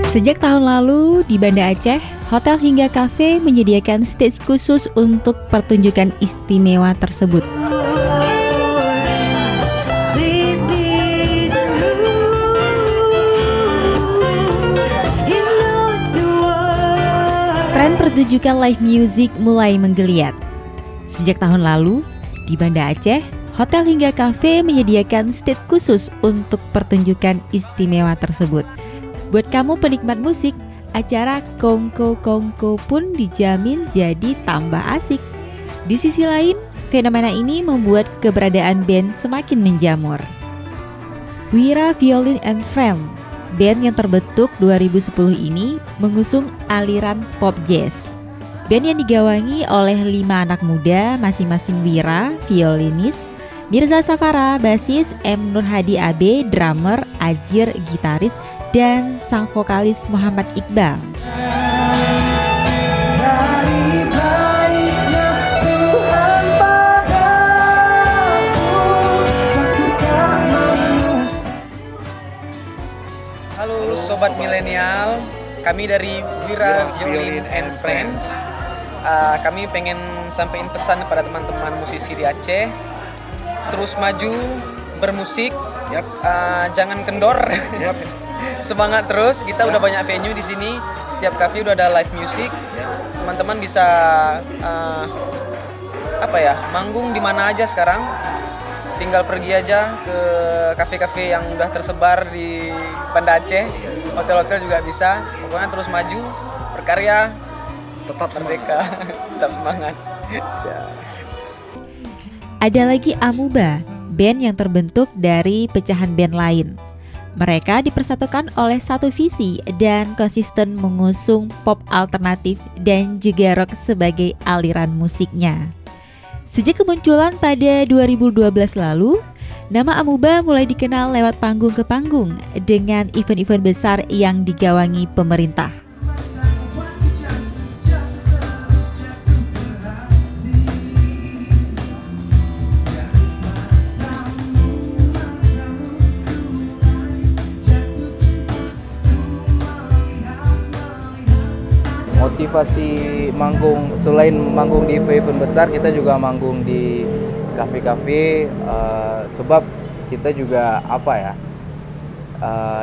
Sejak tahun lalu, di Banda Aceh, hotel hingga kafe menyediakan stage khusus untuk pertunjukan istimewa tersebut. Tren pertunjukan live music mulai menggeliat. Sejak tahun lalu, di Banda Aceh, hotel hingga kafe menyediakan stage khusus untuk pertunjukan istimewa tersebut. Buat kamu penikmat musik, acara Kongko Kongko pun dijamin jadi tambah asik. Di sisi lain, fenomena ini membuat keberadaan band semakin menjamur. Wira Violin and Friends, band yang terbentuk 2010 ini mengusung aliran pop jazz. Band yang digawangi oleh 5 anak muda, masing-masing Wira, violinis, Mirza Safara, basis, M. Nur Hadi AB, drummer, Ajir, gitaris, dan sang vokalis Muhammad Iqbal. Halo Sobat Milenial, kami dari Wira Violin and Friends. Kami pengen sampaikan pesan kepada teman-teman musisi di Aceh, terus maju bermusik, jangan kendor. Semangat terus, kita udah banyak venue di sini. Setiap cafe udah ada live music. Teman-teman bisa manggung di mana aja sekarang. Tinggal pergi aja ke kafe-kafe yang udah tersebar di Banda Aceh. Hotel-hotel juga bisa. Pokoknya terus maju, berkarya, tetap merdeka, tetap semangat. Ada lagi Amuba, band yang terbentuk dari pecahan band lain. Mereka dipersatukan oleh satu visi dan konsisten mengusung pop alternatif dan juga rock sebagai aliran musiknya. Sejak kemunculan pada 2012 lalu, nama Amuba mulai dikenal lewat panggung ke panggung dengan event-event besar yang digawangi pemerintah. Motivasi manggung, selain manggung di event besar, kita juga manggung di kafe-kafe, sebab kita juga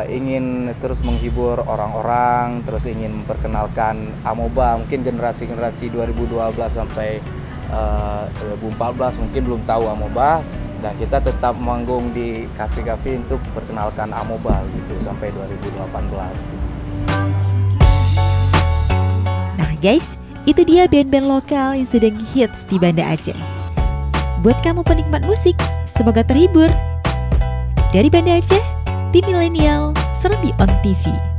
ingin terus menghibur orang-orang, terus ingin memperkenalkan Amoba. Mungkin generasi 2012 sampai 2014 mungkin belum tahu Amoba, dan kita tetap manggung di kafe-kafe untuk perkenalkan Amoba gitu sampai 2018. Guys, itu dia band-band lokal yang sedang hits di Banda Aceh. Buat kamu penikmat musik, semoga terhibur. Dari Banda Aceh, tim milenial Serambi On TV.